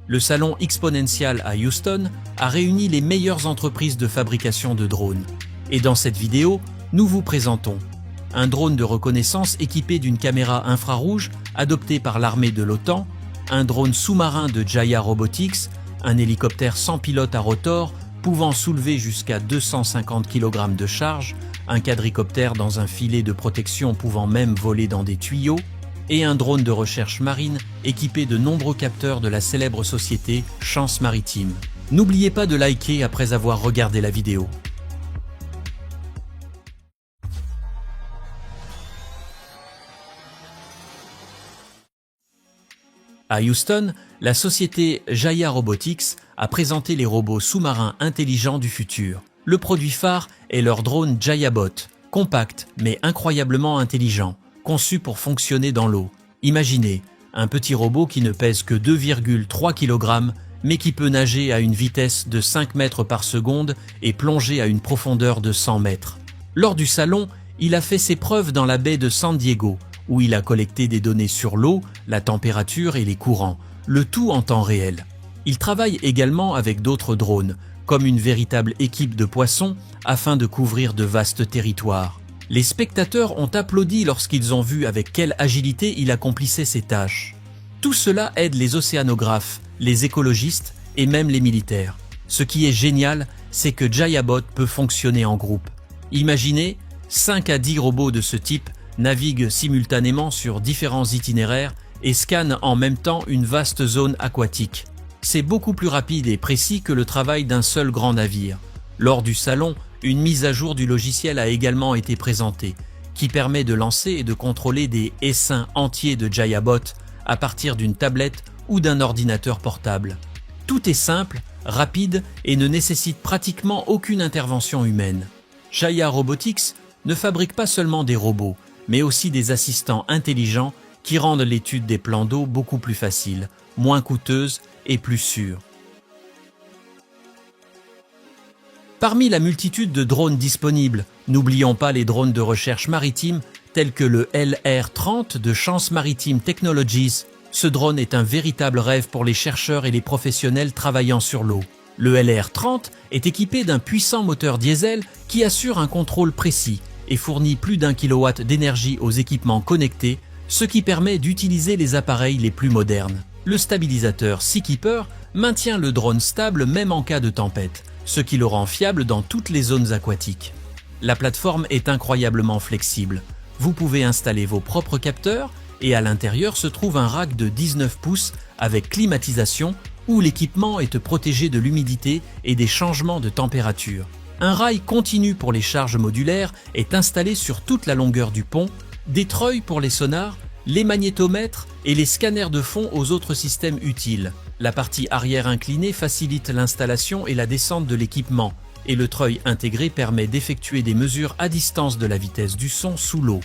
Le salon Exponential à Houston a réuni les meilleures entreprises de fabrication de drones. Et dans cette vidéo, nous vous présentons un drone de reconnaissance équipé d'une caméra infrarouge adoptée par l'armée de l'OTAN, un drone sous-marin de Jaya Robotics, un hélicoptère sans pilote à rotor pouvant soulever jusqu'à 250 kg de charge, un quadricoptère dans un filet de protection pouvant même voler dans des tuyaux, et un drone de recherche marine équipé de nombreux capteurs de la célèbre société Chance Maritime. N'oubliez pas de liker après avoir regardé la vidéo. À Houston, la société Jaya Robotics a présenté les robots sous-marins intelligents du futur. Le produit phare est leur drone JayaBot, compact mais incroyablement intelligent, conçu pour fonctionner dans l'eau. Imaginez, un petit robot qui ne pèse que 2,3 kg, mais qui peut nager à une vitesse de 5 mètres par seconde et plonger à une profondeur de 100 mètres. Lors du salon, il a fait ses preuves dans la baie de San Diego, où il a collecté des données sur l'eau, la température et les courants, le tout en temps réel. Il travaille également avec d'autres drones, comme une véritable équipe de poissons, afin de couvrir de vastes territoires. Les spectateurs ont applaudi lorsqu'ils ont vu avec quelle agilité il accomplissait ses tâches. Tout cela aide les océanographes, les écologistes et même les militaires. Ce qui est génial, c'est que JayaBot peut fonctionner en groupe. Imaginez, 5 à 10 robots de ce type naviguent simultanément sur différents itinéraires et scannent en même temps une vaste zone aquatique. C'est beaucoup plus rapide et précis que le travail d'un seul grand navire. Lors du salon, une mise à jour du logiciel a également été présentée, qui permet de lancer et de contrôler des essaims entiers de JayaBot à partir d'une tablette ou d'un ordinateur portable. Tout est simple, rapide et ne nécessite pratiquement aucune intervention humaine. Jaya Robotics ne fabrique pas seulement des robots, mais aussi des assistants intelligents qui rendent l'étude des plans d'eau beaucoup plus facile, moins coûteuse et plus sûre. Parmi la multitude de drones disponibles, n'oublions pas les drones de recherche maritime tels que le LR-30 de Chance Maritime Technologies. Ce drone est un véritable rêve pour les chercheurs et les professionnels travaillant sur l'eau. Le LR-30 est équipé d'un puissant moteur diesel qui assure un contrôle précis et fournit plus d'1 kW d'énergie aux équipements connectés, ce qui permet d'utiliser les appareils les plus modernes. Le stabilisateur Seakeeper maintient le drone stable même en cas de tempête, ce qui le rend fiable dans toutes les zones aquatiques. La plateforme est incroyablement flexible. Vous pouvez installer vos propres capteurs et à l'intérieur se trouve un rack de 19 pouces avec climatisation où l'équipement est protégé de l'humidité et des changements de température. Un rail continu pour les charges modulaires est installé sur toute la longueur du pont, des treuils pour les sonars, les magnétomètres et les scanners de fond aux autres systèmes utiles. La partie arrière inclinée facilite l'installation et la descente de l'équipement, et le treuil intégré permet d'effectuer des mesures à distance de la vitesse du son sous l'eau.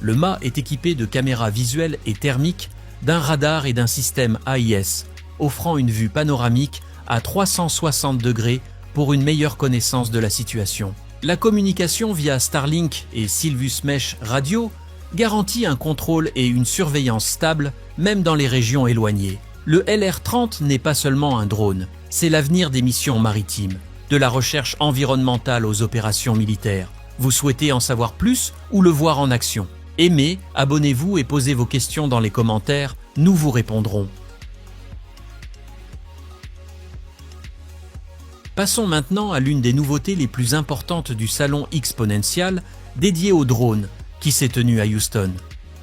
Le mât est équipé de caméras visuelles et thermiques, d'un radar et d'un système AIS, offrant une vue panoramique à 360 degrés pour une meilleure connaissance de la situation. La communication via Starlink et Silvus Mesh Radio garantit un contrôle et une surveillance stable, même dans les régions éloignées. Le LR-30 n'est pas seulement un drone, c'est l'avenir des missions maritimes, de la recherche environnementale aux opérations militaires. Vous souhaitez en savoir plus ou le voir en action? Aimez, abonnez-vous et posez vos questions dans les commentaires, nous vous répondrons. Passons maintenant à l'une des nouveautés les plus importantes du salon Exponential, dédié aux drones, qui s'est tenu à Houston.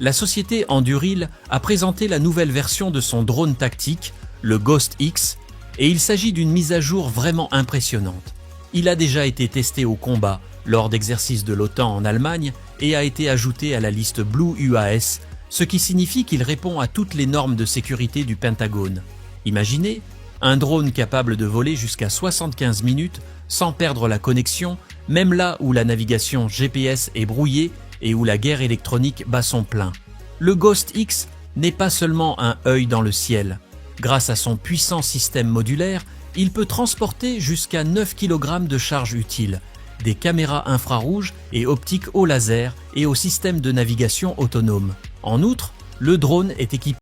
La société Anduril a présenté la nouvelle version de son drone tactique, le Ghost X, et il s'agit d'une mise à jour vraiment impressionnante. Il a déjà été testé au combat lors d'exercices de l'OTAN en Allemagne et a été ajouté à la liste Blue UAS, ce qui signifie qu'il répond à toutes les normes de sécurité du Pentagone. Imaginez un drone capable de voler jusqu'à 75 minutes sans perdre la connexion, même là où la navigation GPS est brouillée et où la guerre électronique bat son plein. Le Ghost X n'est pas seulement un œil dans le ciel. Grâce à son puissant système modulaire, il peut transporter jusqu'à 9 kg de charge utile, des caméras infrarouges et optiques au laser et au système de navigation autonome. En outre, le drone est équipé